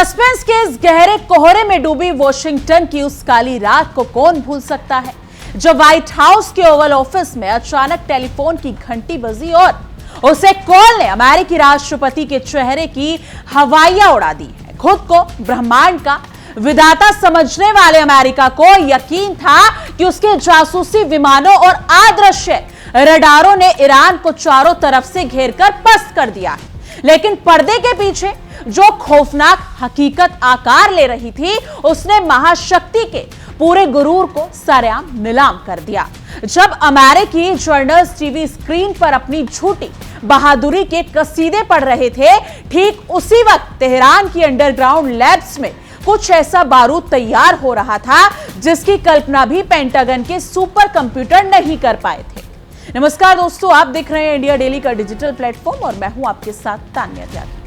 Suspense के इस गहरे कोहरे में डूबी वॉशिंगटन की उस काली रात को कौन भूल सकता है, जब व्हाइट हाउस के ओवल ऑफिस में अचानक टेलीफोन की घंटी बजी और उसे कॉल ने अमेरिकी राष्ट्रपति के चेहरे की हवाइयां उड़ा दी है। खुद को ब्रह्मांड का विधाता समझने वाले अमेरिका को यकीन था कि उसके जासूसी विमानों और अदृश्य रडारों ने ईरान को चारों तरफ से घेरकर पस्त कर दिया है। लेकिन पर्दे के पीछे जो खौफनाक हकीकत आकार ले रही थी, उसने महाशक्ति के पूरे गुरूर को सरेआम नीलाम कर दिया। जब अमेरिकी जर्नल्स टीवी स्क्रीन पर अपनी झूठी बहादुरी के कसीदे पढ़ रहे थे, ठीक उसी वक्त तेहरान की अंडरग्राउंड लैब्स में कुछ ऐसा बारूद तैयार हो रहा था जिसकी कल्पना भी पेंटागन के सुपर कंप्यूटर नहीं कर पाए थे। नमस्कार दोस्तों, आप देख रहे हैं इंडिया डेली का डिजिटल प्लेटफॉर्म और मैं हूं आपके साथ तान्या त्यागी।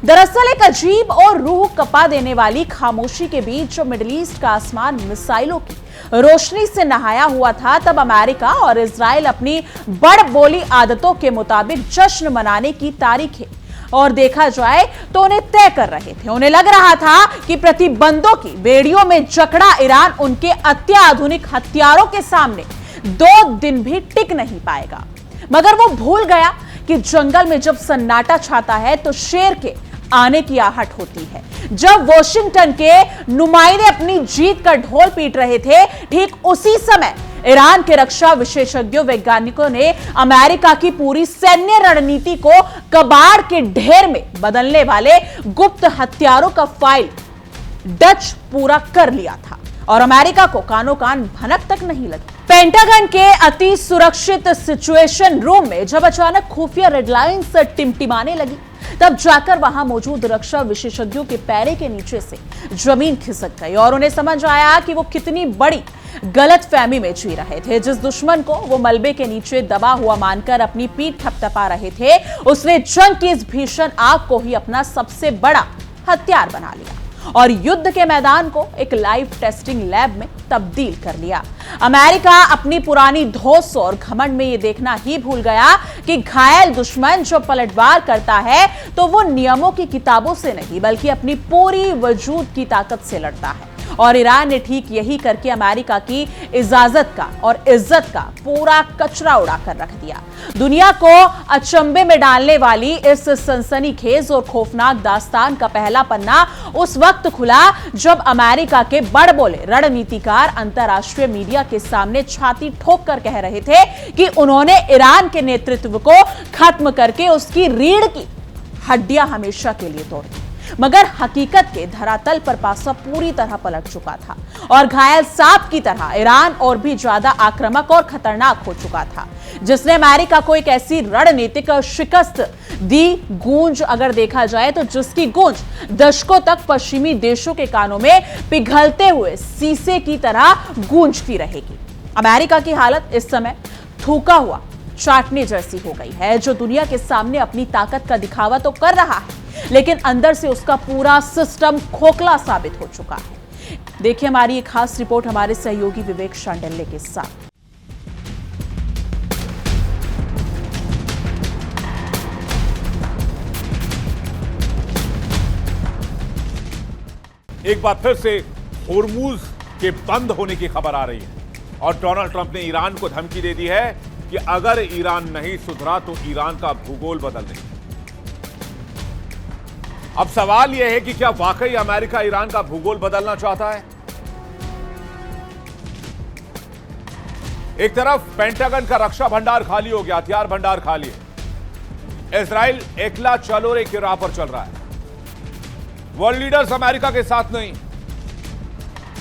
दरअसल एक अजीब और रूह कपा देने वाली खामोशी के बीच जो मिडिल ईस्ट का आसमान मिसाइलों की रोशनी से नहाया हुआ था, तब अमेरिका और इजराइल अपनी बड़बोली आदतों के मुताबिक जश्न मनाने की तारीखें और देखा जाए तो उन्हें तय कर रहे थे। उन्हें लग रहा था कि प्रतिबंधों की बेड़ियों में जकड़ा ईरान उनके अत्याधुनिक हथियारों के सामने 2 दिन भी टिक नहीं पाएगा। मगर वो भूल गया कि जंगल में जब सन्नाटा छाता है तो शेर के आने की आहट होती है। जब वॉशिंगटन के नुमाइंदे अपनी जीत का ढोल पीट रहे थे, ठीक उसी समय ईरान के रक्षा विशेषज्ञों वैज्ञानिकों ने अमेरिका की पूरी सैन्य रणनीति को कबाड़ के ढेर में बदलने वाले गुप्त हथियारों का फाइल डच पूरा कर लिया था और अमेरिका को कानो कान भनक तक नहीं लगी। पेंटागन के अति सुरक्षित सिचुएशन रूम में जब अचानक खुफिया रेडलाइंस टिमटिमाने लगी, तब जाकर वहां मौजूद रक्षा विशेषज्ञों के पैरे के नीचे से जमीन खिसक गई और उन्हें समझ आया कि वो कितनी बड़ी गलतफहमी में जी रहे थे। जिस दुश्मन को वो मलबे के नीचे दबा हुआ मानकर अपनी पीठ थपथपा रहे थे, उसने जंग की इस भीषण आग को ही अपना सबसे बड़ा हथियार बना लिया और युद्ध के मैदान को एक लाइव टेस्टिंग लैब में तब्दील कर लिया। अमेरिका अपनी पुरानी धौंस और घमंड में यह देखना ही भूल गया कि घायल दुश्मन जो पलटवार करता है तो वो नियमों की किताबों से नहीं बल्कि अपनी पूरी वजूद की ताकत से लड़ता है। और ईरान ने ठीक यही करके अमेरिका की इजाजत का और इज्जत का पूरा कचरा उड़ाकर रख दिया। दुनिया को अचंभे में डालने वाली इस सनसनीखेज और खौफनाक दास्तान का पहला पन्ना उस वक्त खुला जब अमेरिका के बड़बोले रणनीतिकार अंतर्राष्ट्रीय मीडिया के सामने छाती ठोक कर कह रहे थे कि उन्होंने ईरान के नेतृत्व को खत्म करके उसकी रीढ़ की हड्डियां हमेशा के लिए तोड़ दी। मगर हकीकत के धरातल पर पासा पूरी तरह पलट चुका था और घायल सांप की तरह ईरान और भी ज्यादा आक्रामक और खतरनाक हो चुका था, जिसने अमेरिका को एक ऐसी रणनीतिक शिकस्त दी, गूंज अगर देखा जाए तो जिसकी गूंज दशकों तक पश्चिमी देशों के कानों में पिघलते हुए शीशे की तरह गूंजती रहेगी। अमेरिका की हालत इस समय थूका हुआ चाटने जैसी हो गई है, जो दुनिया के सामने अपनी ताकत का दिखावा तो कर रहा है लेकिन अंदर से उसका पूरा सिस्टम खोखला साबित हो चुका है। देखिए हमारी एक खास रिपोर्ट हमारे सहयोगी विवेक शांडिल्य के साथ। एक बार फिर से होर्मुज के बंद होने की खबर आ रही है और डोनाल्ड ट्रंप ने ईरान को धमकी दे दी है कि अगर ईरान नहीं सुधरा तो ईरान का भूगोल बदल देंगे। अब सवाल यह है कि क्या वाकई अमेरिका ईरान का भूगोल बदलना चाहता है? एक तरफ पेंटागन का रक्षा भंडार खाली हो गया, हथियार भंडार खाली है। इजराइल एकला चलोरे की राह पर चल रहा है। वर्ल्ड लीडर्स अमेरिका के साथ नहीं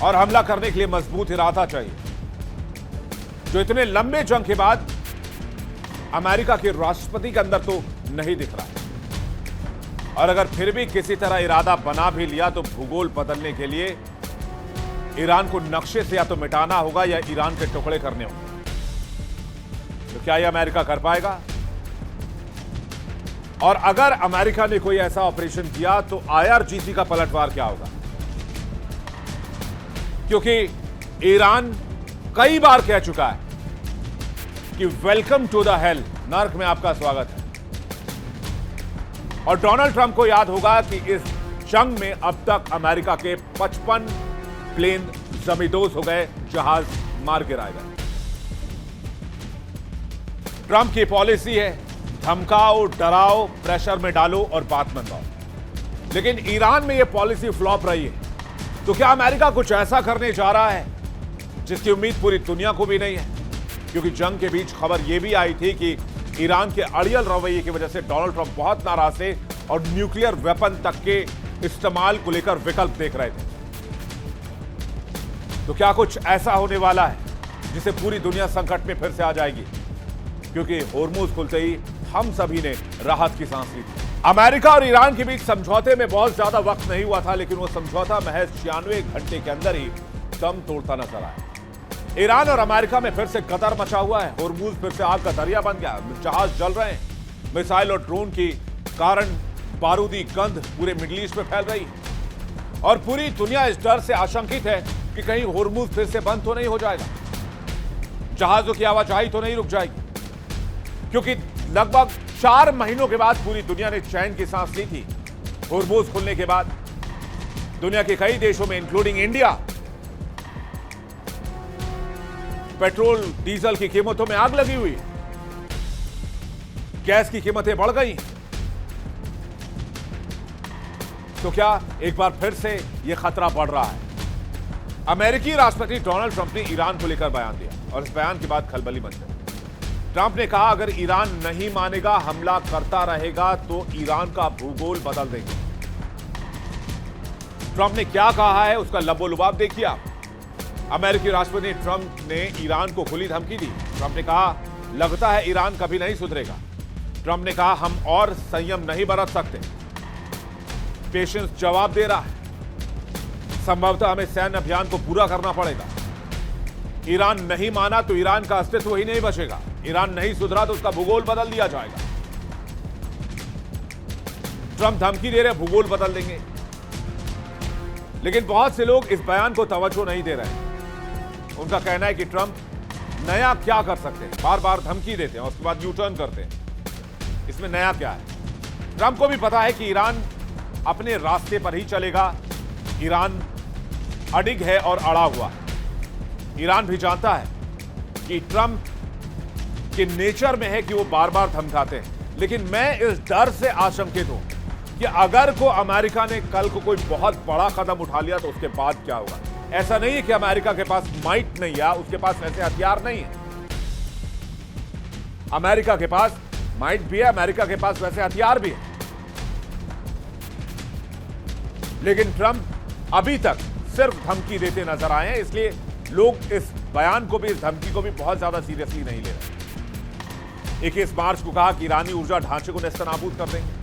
और हमला करने के लिए मजबूत इरादा चाहिए, जो इतने लंबे जंग के बाद अमेरिका के राष्ट्रपति के अंदर तो नहीं दिख रहा है। और अगर फिर भी किसी तरह इरादा बना भी लिया तो भूगोल बदलने के लिए ईरान को नक्शे से या तो मिटाना होगा या ईरान के टुकड़े करने होंगे। तो क्या यह अमेरिका कर पाएगा? और अगर अमेरिका ने कोई ऐसा ऑपरेशन किया तो IRGC का पलटवार क्या होगा? क्योंकि ईरान कई बार कह चुका है कि वेलकम टू द हेल, नर्क में आपका स्वागत है। और डोनाल्ड ट्रंप को याद होगा कि इस जंग में अब तक अमेरिका के 55 प्लेन जमींदोज हो गए, जहाज मार गिराए गए। ट्रंप की पॉलिसी है धमकाओ, डराओ, प्रेशर में डालो और बात मनवाओ। लेकिन ईरान में यह पॉलिसी फ्लॉप रही है। तो क्या अमेरिका कुछ ऐसा करने जा रहा है जिसकी उम्मीद पूरी दुनिया को भी नहीं है? क्योंकि जंग के बीच खबर यह भी आई थी कि ईरान के अड़ियल रवैये की वजह से डोनाल्ड ट्रंप बहुत नाराज थे और न्यूक्लियर वेपन तक के इस्तेमाल को लेकर विकल्प देख रहे थे। तो क्या कुछ ऐसा होने वाला है जिसे पूरी दुनिया संकट में फिर से आ जाएगी? क्योंकि होर्मुज खुलते ही हम सभी ने राहत की सांस ली थी। अमेरिका और ईरान के बीच समझौते में बहुत ज्यादा वक्त नहीं हुआ था, लेकिन वो समझौता महज 96 घंटे के अंदर ही दम तोड़ता नजर आया। ईरान और अमेरिका में फिर से कतर मचा हुआ है। होर्मुज फिर से आग का दरिया बन गया, जहाज जल रहे हैं। मिसाइल और ड्रोन की कारण बारूदी गंध पूरे मिडिल ईस्ट में फैल रही है और पूरी दुनिया इस डर से आशंकित है कि कहीं होर्मुज फिर से बंद तो नहीं हो जाएगा, जहाजों की आवाजाही तो नहीं रुक जाएगी। क्योंकि लगभग 4 महीनों के बाद पूरी दुनिया ने चैन की सांस ली थी। होर्मुज खुलने के बाद दुनिया के कई देशों में इंक्लूडिंग इंडिया पेट्रोल डीजल की कीमतों में आग लगी हुई, गैस की कीमतें बढ़ गई। तो क्या एक बार फिर से यह खतरा बढ़ रहा है? अमेरिकी राष्ट्रपति डोनाल्ड ट्रंप ने ईरान को लेकर बयान दिया और इस बयान के बाद खलबली मच गई। ट्रंप ने कहा अगर ईरान नहीं मानेगा, हमला करता रहेगा तो ईरान का भूगोल बदल देंगे। ट्रंप ने क्या कहा है उसका लबोलुबाब देखिए आप। अमेरिकी राष्ट्रपति ट्रंप ने ईरान को खुली धमकी दी। ट्रंप ने कहा लगता है ईरान कभी नहीं सुधरेगा। ट्रंप ने कहा हम और संयम नहीं बरत सकते। पेशेंस जवाब दे रहा है, संभवतः हमें सैन्य अभियान को पूरा करना पड़ेगा। ईरान नहीं माना तो ईरान का अस्तित्व ही नहीं बचेगा। ईरान नहीं सुधरा तो उसका भूगोल बदल दिया जाएगा। ट्रंप धमकी दे रहे भूगोल बदल देंगे, लेकिन बहुत से लोग इस बयान को तवज्जो नहीं दे रहे हैं। उनका कहना है कि ट्रंप नया क्या कर सकते हैं, बार बार धमकी देते हैं और उसके बाद यू टर्न करते हैं। इसमें नया क्या है? ट्रंप को भी पता है कि ईरान अपने रास्ते पर ही चलेगा। ईरान अडिग है और अड़ा हुआ है। ईरान भी जानता है कि ट्रंप के नेचर में है कि वो बार बार धमकाते हैं। लेकिन मैं इस डर से आशंकित हूं कि अगर को अमेरिका ने कल को कोई बहुत बड़ा कदम उठा लिया तो उसके बाद क्या होगा। ऐसा नहीं है कि अमेरिका के पास माइट नहीं है, उसके पास ऐसे हथियार नहीं है। अमेरिका के पास माइट भी है, अमेरिका के पास वैसे हथियार भी है। लेकिन ट्रंप अभी तक सिर्फ धमकी देते नजर आए हैं, इसलिए लोग इस बयान को भी, इस धमकी को भी बहुत ज्यादा सीरियसली नहीं ले रहे। 21 मार्च को कहा कि ईरानी ऊर्जा ढांचे को नेस्तनाबूद कर देंगे।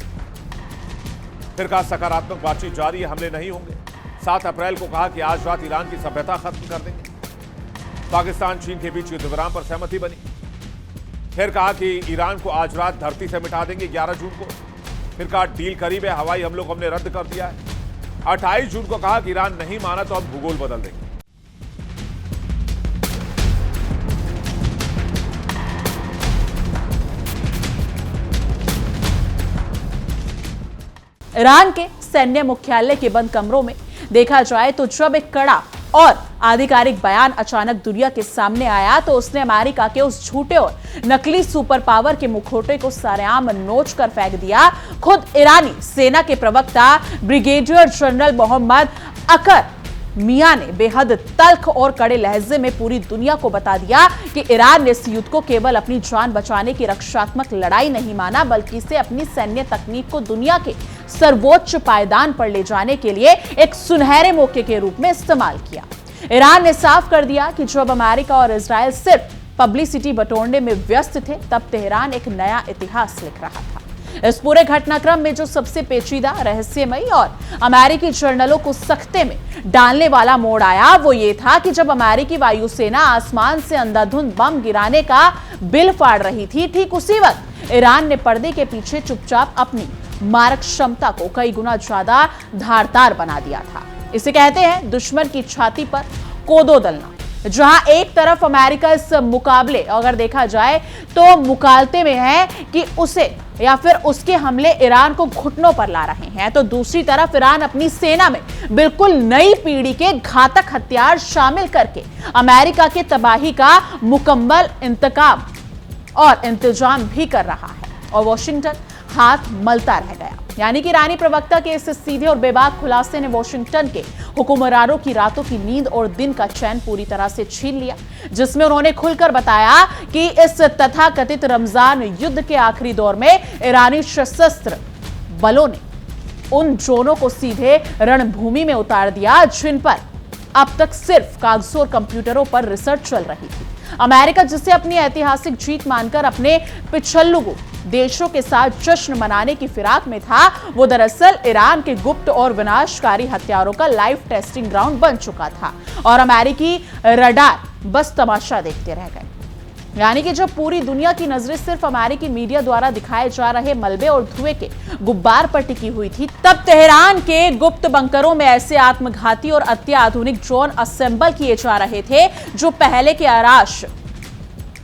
फिर कहा सकारात्मक बातचीत जारी है, हमले नहीं होंगे। 7 अप्रैल को कहा कि आज रात ईरान की सभ्यता खत्म कर देंगे। पाकिस्तान चीन के बीच युद्ध विराम पर सहमति बनी। फिर कहा कि ईरान को आज रात धरती से मिटा देंगे 11 जून को। फिर कहा डील करीब है, हवाई हमलों को हमने रद्द कर दिया है। 28 जून को कहा कि ईरान नहीं माना तो हम भूगोल बदल देंगे। ईरान के सैन्य मुख्यालय के बंद कमरों में देखा जाए तो जब एक कड़ा और आधिकारिक बयान अचानक दुनिया के सामने आया तो उसने अमेरिका के उस झूठे और नकली सुपर पावर के मुखौटे को सरेआम नोच कर फेंक दिया। खुद ईरानी सेना के प्रवक्ता ब्रिगेडियर जनरल मोहम्मद अकर मियां ने बेहद तल्ख और कड़े लहजे में पूरी दुनिया को बता दिया कि ईरान ने इस युद्ध को केवल अपनी जान बचाने की रक्षात्मक लड़ाई नहीं माना, बल्कि इसे अपनी सैन्य तकनीक को दुनिया के सर्वोच्च पायदान पर ले जाने के लिए एक सुनहरे मौके के रूप में इस्तेमाल किया। ईरान ने साफ कर दिया कि जब अमेरिका और इजराइल सिर्फ पब्लिसिटी बटोरने में व्यस्त थे, तब तेहरान एक नया इतिहास लिख रहा था। इस पूरे घटनाक्रम में जो सबसे पेचीदा, रहस्यमयी और अमेरिकी जर्नलों को सख्ते में डालने वाला मोड़ आया, वो ये था कि जब अमेरिकी वायुसेना आसमान से अंधाधुंध बम गिराने का बिल फाड़ रही थी, ठीक उसी वक्त ईरान ने पर्दे के पीछे चुपचाप अपनी मारक क्षमता को कई गुना ज्यादा धारदार बना दिया था। इसे कहते हैं दुश्मन की छाती पर कोदो दलना। जहां एक तरफ अमेरिका इस मुकाबले अगर देखा जाए तो मुकालते में है कि उसे या फिर उसके हमले ईरान को घुटनों पर ला रहे हैं, तो दूसरी तरफ ईरान अपनी सेना में बिल्कुल नई पीढ़ी के घातक हथियार शामिल करके अमेरिका के तबाही का मुकम्मल इंतकाम और इंतजाम भी कर रहा है। और वॉशिंगटन हाथ मलता रह गया। यानी कि ईरानी प्रवक्ता के इस सीधे और बेबाक खुलासे ने वॉशिंगटन के हुक्मरानों की रातों की नींद और दिन का चैन पूरी तरह से छीन लिया, जिसमें उन्होंने खुलकर बताया कि इस तथाकथित रमजान युद्ध के आखिरी दौर में ईरानी सशस्त्र बलों ने उन ड्रोनों को सीधे रणभूमि में उतार दिया जिन पर अब तक सिर्फ कागजों और कंप्यूटरों पर रिसर्च चल रही थी। अमेरिका जिसे अपनी ऐतिहासिक जीत मानकर अपने पिछल्लू देशों के साथ जश्न मनाने की फिराक में था, वो दरअसल ईरान के गुप्त और विनाशकारी हथियारों का लाइव टेस्टिंग ग्राउंड बन चुका था और अमेरिकी रडार बस तमाशा देखते रह गए। यानी कि जब पूरी दुनिया की नजरें सिर्फ अमेरिकी मीडिया द्वारा दिखाए जा रहे मलबे और धुएं के गुब्बार पर टिकी हुई थी, तब तेहरान के गुप्त बंकरों में ऐसे आत्मघाती और अत्याधुनिक ड्रोन असेंबल किए जा रहे थे जो पहले के आराश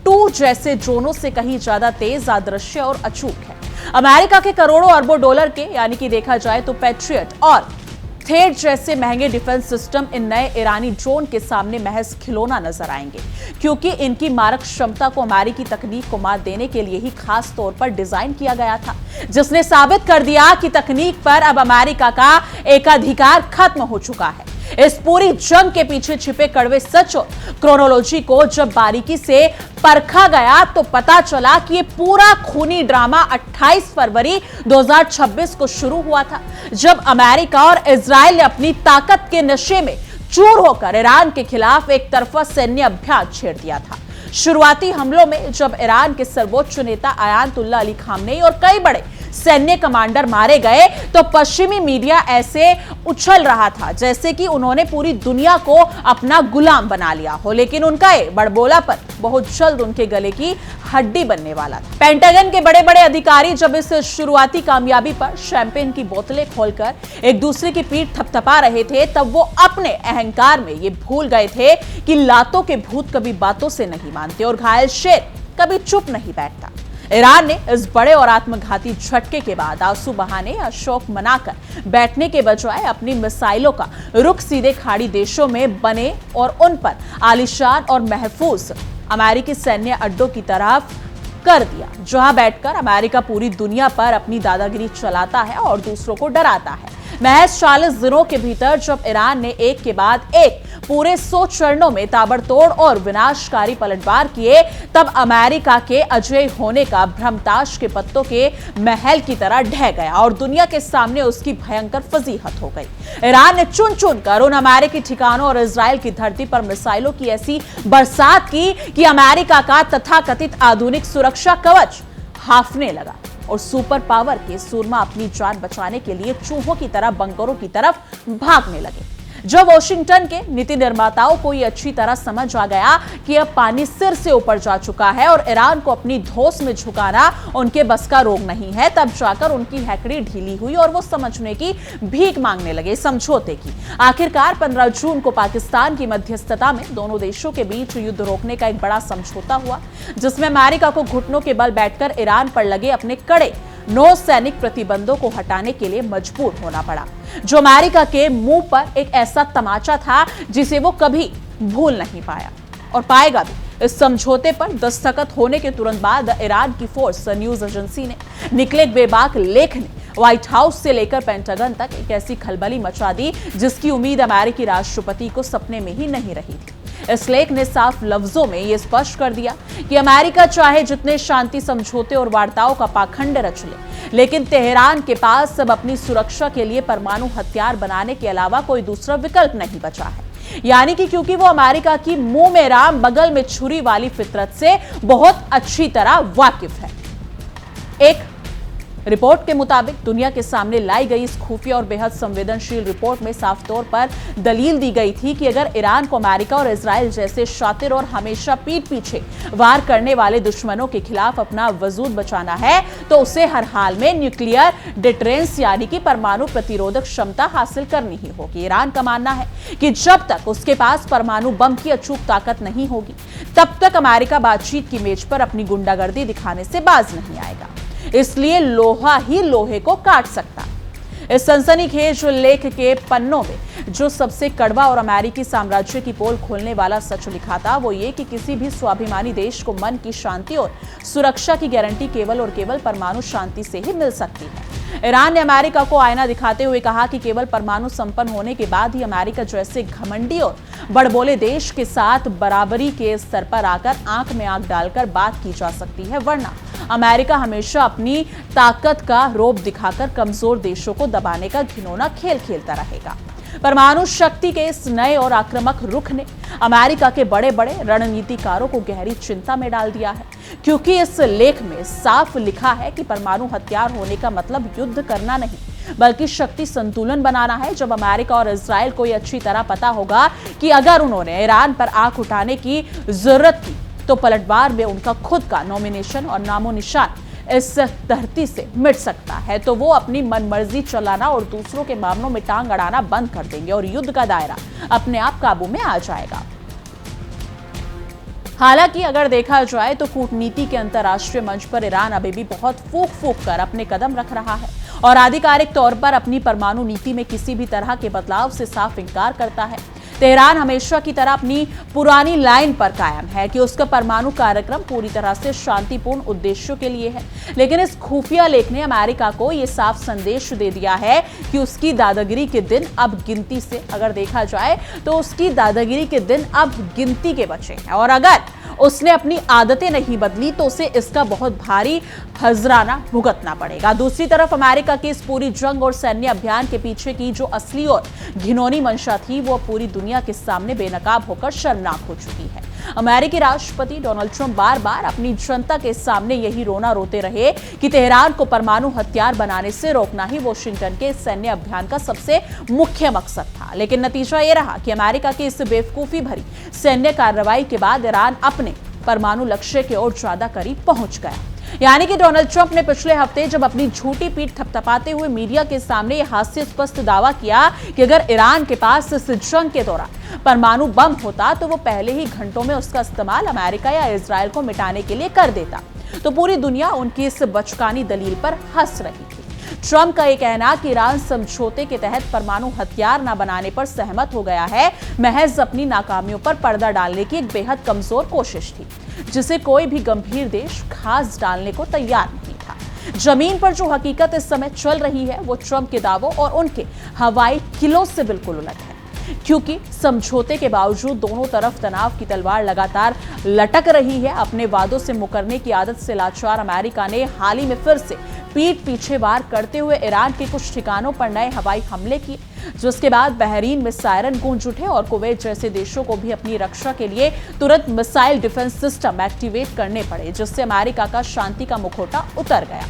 2 जैसे ड्रोनों से कहीं ज्यादा तेज, अदृश्य और अचूक है। अमेरिका के करोड़ों अरबों डॉलर के यानी कि देखा जाए तो पैट्रियट और थेट जैसे महंगे डिफेंस सिस्टम इन नए ईरानी ड्रोन के सामने महज खिलौना नजर आएंगे, क्योंकि इनकी मारक क्षमता को अमेरिकी तकनीक को मात देने के लिए ही खास तौर पर डिजाइन किया गया था, जिसने साबित कर दिया कि तकनीक पर अब अमेरिका का एकाधिकार खत्म हो चुका है। इस पूरी जंग के पीछे छिपे कड़वे सच और क्रोनोलॉजी को जब बारीकी से परखा गया तो पता चला कि ये पूरा खूनी ड्रामा 28 फरवरी 2026 को शुरू हुआ था, जब अमेरिका और इजराइल ने अपनी ताकत के नशे में चूर होकर ईरान के खिलाफ एक तरफा सैन्य अभियान छेड़ दिया था। शुरुआती हमलों में जब ईरान के सर्वोच्च नेता आयतुल्लाह अली खामनेई और कई बड़े सैन्य कमांडर मारे गए तो पश्चिमी मीडिया ऐसे उछल रहा था जैसे कि उन्होंने पूरी दुनिया को अपना गुलाम बना लिया हो, लेकिन उनका ये बड़बोलापन बहुत जल्द उनके गले की हड्डी बनने वाला था। पेंटागन के बड़े बड़े अधिकारी जब इस शुरुआती कामयाबी पर शैंपेन की बोतलें खोलकर एक दूसरे की पीठ थपथपा रहे थे, तब वो अपने अहंकार में ये भूल गए थे कि लातों के भूत कभी बातों से नहीं मानते और घायल शेर कभी चुप नहीं बैठता। ईरान ने इस बड़े और आत्मघाती झटके के बाद आंसू बहाने या शौक मनाकर बैठने के बजाय अपनी मिसाइलों का रुख सीधे खाड़ी देशों में बने और उन पर आलीशान और महफूज अमेरिकी सैन्य अड्डों की तरफ कर दिया, जहां बैठकर अमेरिका पूरी दुनिया पर अपनी दादागिरी चलाता है और दूसरों को डराता है। महज 40 दिनों के भीतर जब ईरान ने एक के बाद एक पूरे 100 चरणों में ताबड़तोड़ और विनाशकारी पलटवार किए, तब अमेरिका के अजय होने का भ्रमताश के पत्तों के महल की तरह ढह गया और दुनिया के सामने उसकी भयंकर फजीहत हो गई। ईरान ने चुन चुन कर उन अमेरिकी ठिकानों और इजराइल की धरती पर मिसाइलों की ऐसी बरसात की कि अमेरिका का तथाकथित आधुनिक सुरक्षा कवच हाफने लगा और सुपर पावर के सूरमा अपनी जान बचाने के लिए चूहों की तरह बंकरों की तरफ भागने लगे। जब वॉशिंगटन के नीति निर्माताओं को यह अच्छी तरह समझ आ गया कि अब पानी सिर से ऊपर जा चुका है और ईरान को अपनी धौंस में झुकाना उनके बस का रोग नहीं है, तब जाकर उनकी हैकड़ी ढीली हुई और वो समझने की भीख मांगने लगे समझौते की। आखिरकार 15 जून को पाकिस्तान की मध्यस्थता में दोनों देशों के बीच युद्ध रोकने का एक बड़ा समझौता हुआ, जिसमें अमेरिका को घुटनों के बल बैठकर ईरान पर लगे अपने कड़े 9 सैनिक प्रतिबंधों को हटाने के लिए मजबूर होना पड़ा, जो अमेरिका के मुंह पर एक ऐसा तमाचा था जिसे वो कभी भूल नहीं पाया और पाएगा भी। इस समझौते पर दस्तखत होने के तुरंत बाद ईरान की फोर्स न्यूज एजेंसी ने निकले एक बेबाक लेख ने व्हाइट हाउस से लेकर पेंटागन तक एक ऐसी खलबली मचा दी जिसकी उम्मीद अमेरिकी राष्ट्रपति को सपने में ही नहीं रही थी। इस लेख ने साफ लफ्जों में यह स्पष्ट कर दिया कि अमेरिका चाहे जितने शांति समझौते और वार्ताओं का पाखंड रच ले, लेकिन तेहरान के पास अब अपनी सुरक्षा के लिए परमाणु हथियार बनाने के अलावा कोई दूसरा विकल्प नहीं बचा है। यानी कि क्योंकि वो अमेरिका की मुंह में राम बगल में छुरी वाली फितरत से बहुत अच्छी तरह वाकिफ है। एक रिपोर्ट के मुताबिक दुनिया के सामने लाई गई इस खुफिया और बेहद संवेदनशील रिपोर्ट में साफ तौर पर दलील दी गई थी कि अगर ईरान को अमेरिका और इजराइल जैसे शातिर और हमेशा पीठ पीछे वार करने वाले दुश्मनों के खिलाफ अपना वजूद बचाना है तो उसे हर हाल में न्यूक्लियर डिटरेंस यानी कि परमाणु प्रतिरोधक क्षमता हासिल करनी ही होगी। ईरान का मानना है कि जब तक उसके पास परमाणु बम की अचूक ताकत नहीं होगी तब तक अमेरिका बातचीत की मेज पर अपनी गुंडागर्दी दिखाने से बाज नहीं आएगा, इसलिए लोहा ही लोहे को काट सकता। इस सनसनीखेज लेख के पन्नों में जो सबसे कड़वा और अमेरिकी साम्राज्य की पोल खोलने वाला सच लिखा था वो ये कि किसी भी स्वाभिमानी देश को मन की शांति और सुरक्षा की गारंटी केवल और केवल परमाणु शांति से ही मिल सकती है। ईरान ने अमेरिका को आईना दिखाते हुए कहा कि केवल परमाणु संपन्न होने के बाद ही अमेरिका जैसे घमंडी और बड़बोले देश के साथ बराबरी के स्तर पर आकर आंख में आंख डालकर बात की जा सकती है, वरना अमेरिका हमेशा अपनी ताकत का रोब दिखाकर कमजोर देशों को दबाने का घिनौना खेल खेलता रहेगा। परमाणु शक्ति के इस नए और आक्रामक रुख ने अमेरिका के बड़े बड़े रणनीतिकारों को गहरी चिंता में डाल दिया है, क्योंकि इस लेख में साफ लिखा है कि परमाणु हथियार होने का मतलब युद्ध करना नहीं बल्कि शक्ति संतुलन बनाना है। जब अमेरिका और इजराइल को यह अच्छी तरह पता होगा कि अगर उन्होंने ईरान पर आंख उठाने की जरूरत की तो पलटवार में उनका खुद का नॉमिनेशन और नामो निशान इस धरती से मिट सकता है, तो वो अपनी मनमर्जी चलाना और दूसरों के मामलों में टांग अड़ाना बंद कर देंगे और युद्ध का दायरा अपने आप काबू में आ जाएगा। हालांकि अगर देखा जाए तो कूटनीति के अंतर्राष्ट्रीय मंच पर ईरान अभी भी बहुत फूक फूक कर अपने कदम रख रहा है और आधिकारिक तौर पर अपनी परमाणु नीति में किसी भी तरह के बदलाव से साफ इंकार करता है। तेहरान हमेशा की तरह अपनी पुरानी लाइन पर कायम है कि उसका परमाणु कार्यक्रम पूरी तरह से शांतिपूर्ण उद्देश्यों के लिए है, लेकिन इस खुफिया लेख ने अमेरिका को यह साफ संदेश दे दिया है कि उसकी दादागिरी के दिन अब गिनती से, अगर देखा जाए तो उसकी दादागिरी के दिन अब गिनती के बचे हैं और अगर उसने अपनी आदतें नहीं बदली तो उसे इसका बहुत भारी हजराना भुगतना पड़ेगा। दूसरी तरफ अमेरिका की इस पूरी जंग और सैन्य अभियान के पीछे की जो असली और घिनौनी मंशा थी वो पूरी दुनिया के सामने बेनकाब होकर शर्मनाक हो चुकी है। अमेरिकी राष्ट्रपति डोनाल्ड ट्रंप बार बार अपनी जनता के सामने यही रोना रोते रहे कि तेहरान को परमाणु हथियार बनाने से रोकना ही वॉशिंगटन के सैन्य अभियान का सबसे मुख्य मकसद था, लेकिन नतीजा ये रहा कि अमेरिका की इस बेवकूफी भरी सैन्य कार्रवाई के बाद ईरान अपने परमाणु लक्ष्य के और ज्यादा करीब पहुंच गया। यानी कि डोनाल्ड ट्रंप ने पिछले हफ्ते जब अपनी झूठी पीठ थपथपाते हुए मीडिया के सामने यह हास्यास्पद दावा किया कि अगर ईरान के पास इस जंग के दौरान परमाणु बम होता तो वो पहले ही घंटों में उसका इस्तेमाल अमेरिका या इजराइल को मिटाने के लिए कर देता, तो पूरी दुनिया उनकी इस बचकानी दलील पर हंस रही थी। ट्रंप का यह कहना कि ईरान समझौते के तहत परमाणु हथियार न बनाने पर सहमत हो गया है महज अपनी नाकामियों पर पर्दा डालने की एक बेहद कमजोर कोशिश थी, जिसे कोई भी गंभीर देश घास डालने को तैयार नहीं था। जमीन पर जो हकीकत इस समय चल रही है वो ट्रंप के दावों और उनके हवाई किलों से बिल्कुल उलट है, क्योंकि समझौते के बावजूद दोनों तरफ तनाव की तलवार लगातार लटक रही है। अपने वादों से मुकरने की आदत से लाचार अमेरिका ने हाल ही में फिर से पीठ पीछे वार करते हुए ईरान के कुछ ठिकानों पर नए हवाई हमले किए, जिसके बाद बहरीन में सायरन गूंज उठे और कुवैत जैसे देशों को भी अपनी रक्षा के लिए तुरंत मिसाइल डिफेंस सिस्टम एक्टिवेट करने पड़े, जिससे अमेरिका का शांति का मुखौटा उतर गया।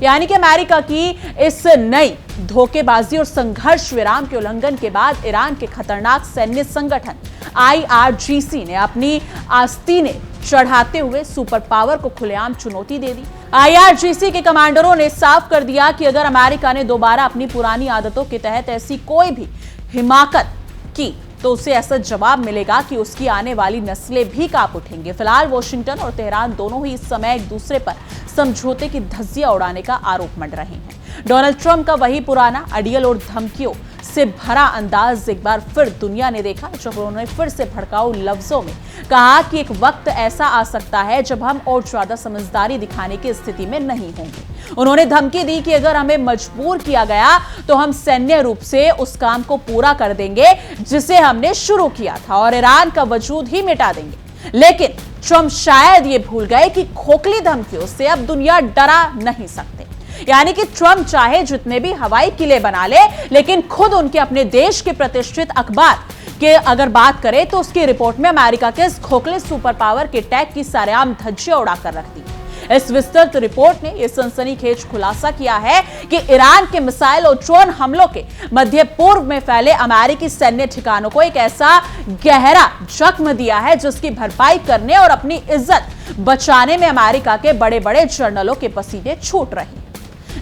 यानी कि अमेरिका की इस नई धोखेबाजी और संघर्ष विराम के उल्लंघन के बाद ईरान के खतरनाक सैन्य संगठन IRGC ने अपनी आस्तीनें चढ़ाते हुए सुपर पावर को खुलेआम चुनौती दे दी। IRGC के कमांडरों ने साफ कर दिया कि अगर अमेरिका ने दोबारा अपनी पुरानी आदतों के तहत ऐसी कोई भी हिमाकत की तो उसे ऐसा जवाब मिलेगा कि उसकी आने वाली नस्लें भी कांप उठेंगे। फिलहाल वॉशिंगटन और तेहरान दोनों ही इस समय एक दूसरे पर समझौते की धज्जियां उड़ाने का आरोप मंड रहे हैं। डोनाल्ड ट्रंप का वही पुराना अड़ियल और धमकियों से भरा अंदाज एक बार फिर दुनिया ने देखा, जब उन्होंने फिर से भड़काऊ लफ्जों में कहा कि एक वक्त ऐसा आ सकता है जब हम और ज्यादा समझदारी दिखाने की स्थिति में नहीं होंगे। उन्होंने धमकी दी कि अगर हमें मजबूर किया गया तो हम सैन्य रूप से उस काम को पूरा कर देंगे जिसे हमने शुरू किया था और ईरान का वजूद ही मिटा देंगे। लेकिन ट्रंप शायद ये भूल गए कि खोखली धमकियों से अब दुनिया डरा नहीं सकते। यानी कि ट्रंप चाहे जितने भी हवाई किले बना ले, लेकिन खुद उनके अपने देश के प्रतिष्ठित अखबार के अगर बात करें तो उसकी रिपोर्ट में अमेरिका के इस खोखले सुपर पावर के टैग की सरेआम धज्जियां उड़ाकर रख दी। इस विस्तृत रिपोर्ट ने यह सनसनीखेज खुलासा किया है कि ईरान के मिसाइल और ड्रोन हमलों के मध्य पूर्व में फैले अमेरिकी सैन्य ठिकानों को एक ऐसा गहरा जख्म दिया है जिसकी भरपाई करने और अपनी इज्जत बचाने में अमेरिका के बड़े बड़े जनरलों के पसीने छूट रहे हैं।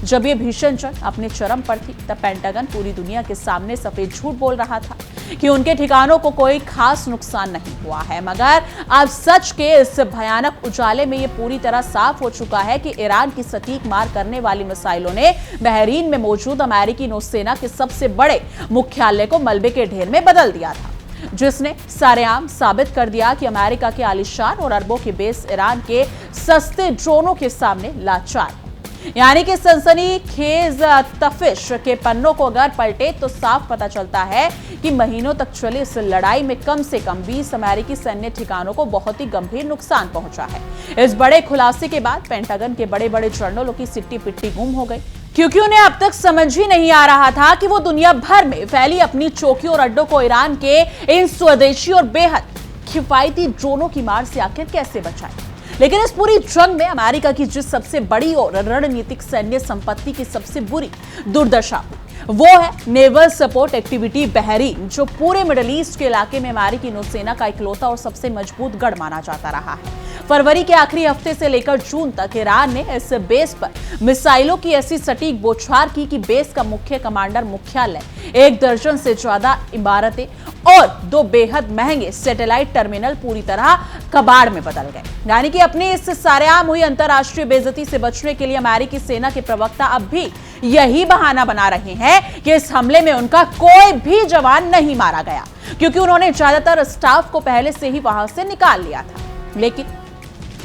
जब यह भीषण जंग अपने चरम पर थी तब पेंटागन पूरी दुनिया के सामने सफेद झूठ बोल रहा था कि उनके ठिकानों को कोई खास नुकसान नहीं हुआ है, मगर अब सच के इस भयानक उजाले में यह पूरी तरह साफ हो चुका है कि ईरान की सटीक मार करने वाली मिसाइलों ने बहरीन में मौजूद अमेरिकी नौसेना के सबसे बड़े मुख्यालय को मलबे के ढेर में बदल दिया था, जिसने सरेआम साबित कर दिया कि अमेरिका के आलीशान और अरबों के बेस ईरान के सस्ते ड्रोनों के सामने लाचार। यानी कि सनसनीखेज तफिश के पन्नों को अगर पलटे तो साफ पता चलता है कि महीनों तक चली इस लड़ाई में कम से कम 20 अमेरिकी सैन्य ठिकानों को बहुत ही गंभीर नुकसान पहुंचा है। इस बड़े खुलासे के बाद पेंटागन के बड़े बड़े जनरलों की सिट्टी पिट्टी गुम हो गई, क्योंकि उन्हें अब तक समझ ही नहीं आ रहा था कि वो दुनिया भर में फैली अपनी चौकियों और अड्डों को ईरान के इन स्वदेशी और बेहद किफायती ड्रोनों की मार से आखिर कैसे बचाए। लेकिन इस पूरी जंग में अमेरिका की जिस सबसे बड़ी और रणनीतिक सैन्य संपत्ति की सबसे बुरी दुर्दशा हुई वो है नेवल सपोर्ट एक्टिविटी बहरीन, जो पूरे मिडिल ईस्ट के इलाके में अमेरिकी नौसेना का इकलौता और सबसे मजबूत गढ़ माना जाता रहा है। फरवरी के आखिरी हफ्ते से लेकर जून तक ईरान ने इस बेस पर मिसाइलों की ऐसी सटीक बौछार की कि बेस का मुख्य कमांडर मुख्यालय, 1 दर्जन से ज्यादा इमारतें और 2 बेहद महंगे सैटेलाइट टर्मिनल पूरी तरह कबाड़ में बदल गए। यानी कि अपनी इस सरेआम हुई अंतरराष्ट्रीय बेइज्जती से बचने के लिए अमेरिकी सेना के प्रवक्ता अब भी यही बहाना बना रहे हैं कि इस हमले में उनका कोई भी जवान नहीं मारा गया, क्योंकि उन्होंने ज्यादातर स्टाफ को पहले से ही वहां से निकाल लिया था। लेकिन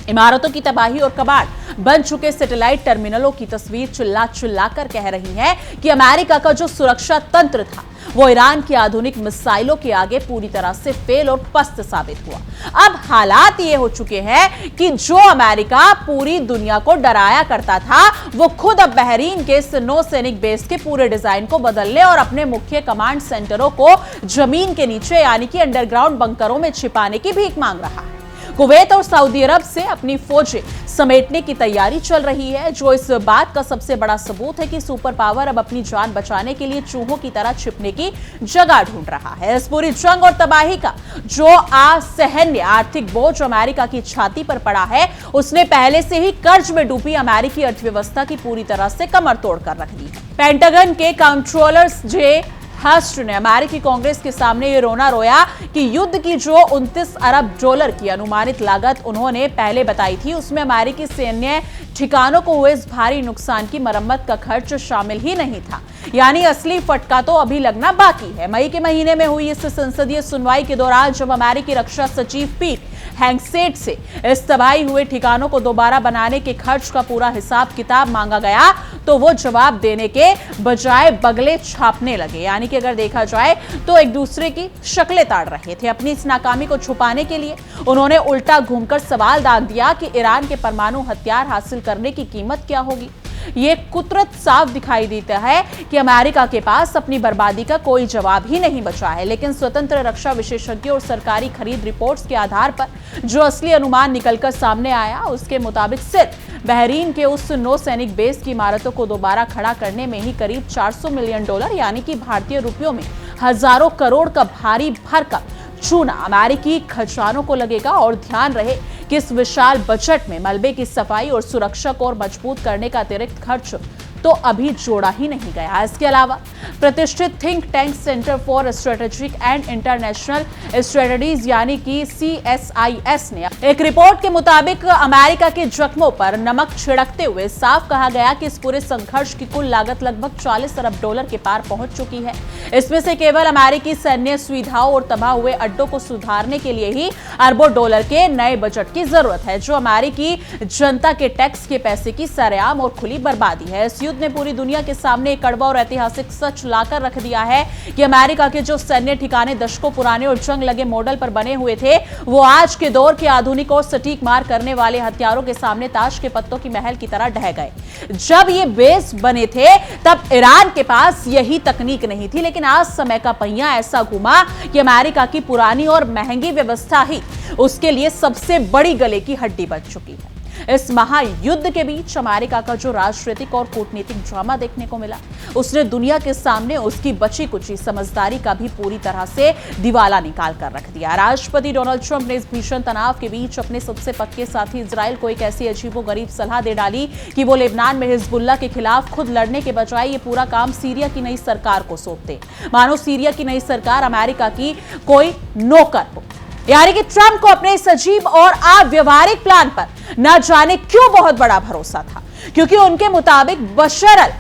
इमारतों की तबाही और कबाड़ बन चुके सैटेलाइट टर्मिनलों की तस्वीर चिल्ला चिल्ला कर कह रही है कि अमेरिका का जो सुरक्षा तंत्र था वो ईरान की आधुनिक मिसाइलों के आगे पूरी तरह से फेल और पस्त साबित हुआ। अब हालात ये हो चुके हैं कि जो अमेरिका पूरी दुनिया को डराया करता था वो खुद अब बहरीन के इस नौसैनिक बेस के पूरे डिजाइन को बदलने और अपने मुख्य कमांड सेंटरों को जमीन के नीचे यानी कि अंडरग्राउंड बंकरों में छिपाने की भीख मांग रहा है। कुवैत और सऊदी अरब से अपनी फौजें समेटने की तैयारी चल रही है, जो इस बात का सबसे बड़ा सबूत है कि सुपर पावर अब अपनी जान बचाने के लिए चूहों की तरह छिपने की जगह ढूंढ रहा है। इस पूरी जंग और तबाही का जो असहनीय आर्थिक बोझ अमेरिका की छाती पर पड़ा है, उसने पहले से ही कर्ज में डूबी अमेरिकी अर्थव्यवस्था की पूरी तरह से कमर तोड़ कर रख दी है। पेंटागन के कंट्रोलर जे हस्ट ने अमेरिकी कांग्रेस के सामने ये रोना रोया कि युद्ध की जो 29 अरब डॉलर की अनुमानित लागत उन्होंने पहले बताई थी, उसमें अमेरिकी सैन्य ठिकानों को हुए इस भारी नुकसान की मरम्मत का खर्च शामिल ही नहीं था। यानी असली फटका तो अभी लगना बाकी है। मई के महीने में हुई इस संसदीय सुनवाई के दौरान जब अमेरिकी रक्षा सचिव पीट हेगसेट से इस तबाही हुए ठिकानों को दोबारा बनाने के खर्च का पूरा हिसाब किताब मांगा गया, तो वो जवाब देने के बजाय बगले छापने लगे। यानी कि अगर देखा जाए तो एक दूसरे की शक्लें ताड़ रहे थे। अपनी इस नाकामी को छुपाने के लिए उन्होंने उल्टा घूमकर सवाल दाग दिया कि ईरान के परमाणु हथियार हासिल करने की कीमत क्या होगी। ये कुदरत साफ दिखाई देता है कि अमेरिका के पास अपनी बर्बादी का कोई जवाब ही नहीं बचा है। लेकिन स्वतंत्र रक्षा विशेषज्ञों और सरकारी खरीद रिपोर्ट्स के आधार पर जो असली अनुमान निकलकर सामने आया, उसके मुताबिक सिर्फ बहरीन के उस नौसैनिक बेस की इमारतों को दोबारा खड़ा करने में ही करीब 400 मिलियन डॉलर यानी कि भारतीय रुपयों में हजारों करोड़ का भारी भरकम चूना अमेरिकी खजानों को लगेगा। और ध्यान रहे कि इस विशाल बजट में मलबे की सफाई और सुरक्षा को और मजबूत करने का अतिरिक्त खर्च तो अभी जोड़ा ही नहीं गया। इसके अलावा प्रतिष्ठित think tank centre for strategic and international strategies यानी कि CSIS ने एक रिपोर्ट के मुताबिक अमेरिका के जख्मों पर नमक छिड़कते हुए साफ कहा गया कि इस पूरे संघर्ष की कुल लागत लगभग 40 अरब डॉलर के पार पहुंच चुकी है। इसमें से केवल अमेरिकी सैन्य सुविधाओं और तबाह हुए अड्डों को सुधारने के लिए ही अरबों डॉलर के नए बजट की जरूरत है, जो अमेरिकी जनता के टैक्स के पैसे की सरेआम और खुली बर्बादी है। इस ने पूरी दुनिया के सामने एक कड़वा और ऐतिहासिक सच लाकर रख दिया है कि अमेरिका के जो सैन्य ठिकाने दशकों पुराने और जंग लगे मॉडल पर बने हुए थे, वो आज के दौर के आधुनिक और सटीक मार करने वाले हथियारों के सामने ताश के पत्तों की महल की तरह ढह गए। जब ये बेस बने थे तब ईरान के पास यही तकनीक नहीं थी, लेकिन आज समय का पहिया ऐसा घुमा कि अमेरिका की पुरानी और महंगी व्यवस्था ही उसके लिए सबसे बड़ी गले की हड्डी बन चुकी है। इस महायुद्ध के बीच अमेरिका का जो राजनीतिक और कूटनीतिक ड्रामा देखने को मिला, उसने दुनिया के सामने उसकी बची कुची समझदारी का भी पूरी तरह से दिवाला निकाल कर रख दिया। राष्ट्रपति डोनाल्ड ट्रंप ने इस भीषण तनाव के बीच अपने सबसे पक्के साथी इजराइल को एक ऐसी अजीबोगरीब सलाह दे डाली कि वो लेबनान में हिजबुल्लाह के खिलाफ खुद लड़ने के बजाय ये पूरा काम सीरिया की नई सरकार को सौंपते, मानो सीरिया की नई सरकार अमेरिका की कोई नौकर हो। यानी कि ट्रंप को अपने इस अजीब और अव्यवहारिक प्लान पर न जाने क्यों बहुत बड़ा भरोसा था, क्योंकि उनके मुताबिक बशर अल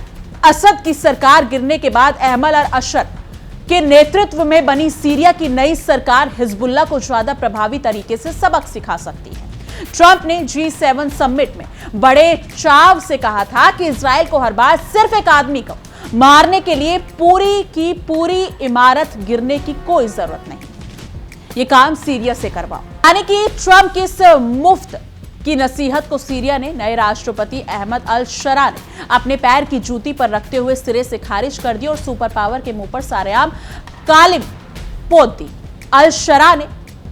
असद की सरकार गिरने के बाद अहमद अल अशर के नेतृत्व में बनी सीरिया की नई सरकार हिजबुल्लाह को ज्यादा प्रभावी तरीके से सबक सिखा सकती है। ट्रंप ने G7 समिट में बड़े चाव से कहा था कि इजराइल को हर बार सिर्फ एक आदमी को मारने के लिए पूरी की पूरी इमारत गिरने की कोई जरूरत नहीं, ये काम सीरिया से करवाओ। यानी कि ट्रंप की इस मुफ्त की नसीहत को सीरिया ने नए राष्ट्रपति अहमद अल शरा ने अपने पैर की जूती पर रखते हुए सिरे से खारिज कर दी और सुपर पावर के मुंह पर सारेआम कालिम पोत दी। अल शरा ने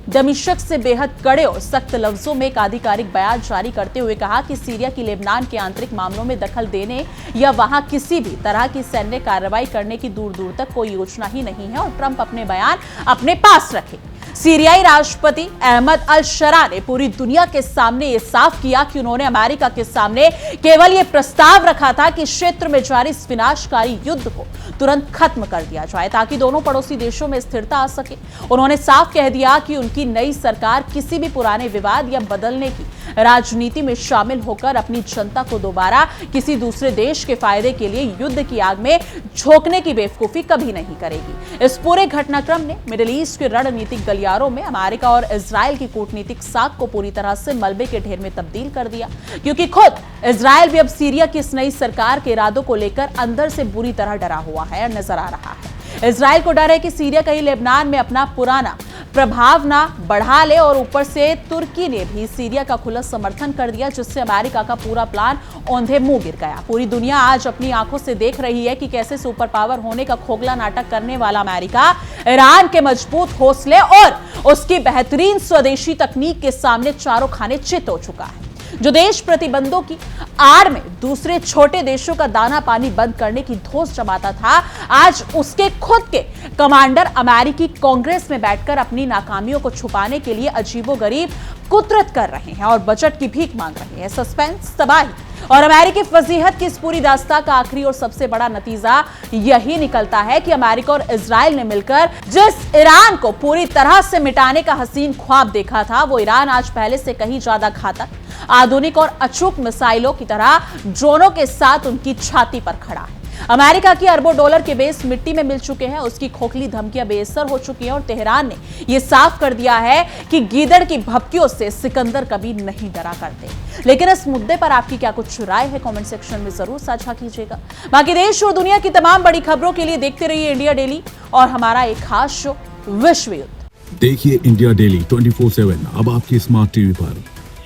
दमिश्क से बेहद कड़े और सख्त लफ्जों में एक आधिकारिक बयान जारी करते हुए कहा कि सीरिया की लेबनान के आंतरिक मामलों में दखल देने या वहां किसी भी तरह की सैन्य कार्रवाई करने की दूर दूर तक कोई योजना ही नहीं है और ट्रंप अपने बयान अपने पास रखे। सीरियाई राष्ट्रपति अहमद अल शरा ने पूरी दुनिया के सामने यह साफ किया कि उन्होंने अमेरिका के सामने केवल यह प्रस्ताव रखा था कि क्षेत्र में जारी इस विनाशकारी युद्ध को तुरंत खत्म कर दिया जाए ताकि दोनों पड़ोसी देशों में स्थिरता आ सके। उन्होंने साफ कह दिया कि उनकी नई सरकार किसी भी पुराने विवाद या बदलने की राजनीति में शामिल होकर अपनी जनता को दोबारा किसी दूसरे देश के फायदे के लिए युद्ध की आग में झोंकने की बेवकूफी कभी नहीं करेगी। इस पूरे घटनाक्रम ने मिडिल ईस्ट के रणनीतिक गलियारों में अमेरिका और इजराइल की कूटनीतिक साख को पूरी तरह से मलबे के ढेर में तब्दील कर दिया, क्योंकि खुद इजराइल भी अब सीरिया की इस नई सरकार के इरादों को लेकर अंदर से बुरी तरह डरा हुआ है और नजर आ रहा है। इजराइल को डर है कि सीरिया कहीं लेबनान में अपना पुराना प्रभाव ना बढ़ा ले और ऊपर से तुर्की ने भी सीरिया का खुला समर्थन कर दिया, जिससे अमेरिका का पूरा प्लान औंधे मुंह गिर गया। पूरी दुनिया आज अपनी आंखों से देख रही है कि कैसे सुपर पावर होने का खोखला नाटक करने वाला अमेरिका ईरान के मजबूत हौसले और उसकी बेहतरीन स्वदेशी तकनीक के सामने चारों खाने चित हो चुका है। जो देश प्रतिबंधों की आड़ में दूसरे छोटे देशों का दाना पानी बंद करने की धौंस जमाता था, आज उसके खुद के कमांडर अमेरिकी कांग्रेस में बैठकर अपनी नाकामियों को छुपाने के लिए अजीबोगरीब कुतरत कर रहे हैं और बजट की भीख मांग रहे हैं। सस्पेंस, तबाही और अमेरिकी फजीहत की इस पूरी दास्तां का आखिरी और सबसे बड़ा नतीजा यही निकलता है कि अमेरिका और इजराइल ने मिलकर जिस ईरान को पूरी तरह से मिटाने का हसीन ख्वाब देखा था, वो ईरान आज पहले से कहीं ज्यादा घातक, आधुनिक और अचूक मिसाइलों की तरह ड्रोनों के साथ उनकी छाती पर खड़ा है। अमेरिका की अरबों डॉलर के बेस मिट्टी में मिल चुके हैं, उसकी खोखली धमकियां बेअसर हो चुकी हैं और तेहरान ने यह साफ कर दिया है कि गीदड़ की भपकियों से सिकंदर कभी नहीं डरा करते। लेकिन इस मुद्दे पर आपकी क्या कुछ राय है, कमेंट सेक्शन में जरूर साझा कीजिएगा। बाकी देश और दुनिया की तमाम बड़ी खबरों के लिए देखते रहिए इंडिया डेली और हमारा एक खास शो विश्व युद्ध। देखिए इंडिया डेली 24/7 अब आपके स्मार्ट टीवी पर।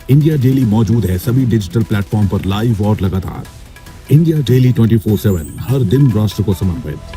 इंडिया डेली मौजूद है सभी डिजिटल प्लेटफॉर्म पर लाइव और लगातार। इंडिया डेली 24/7 हर दिन राष्ट्र को समर्पित।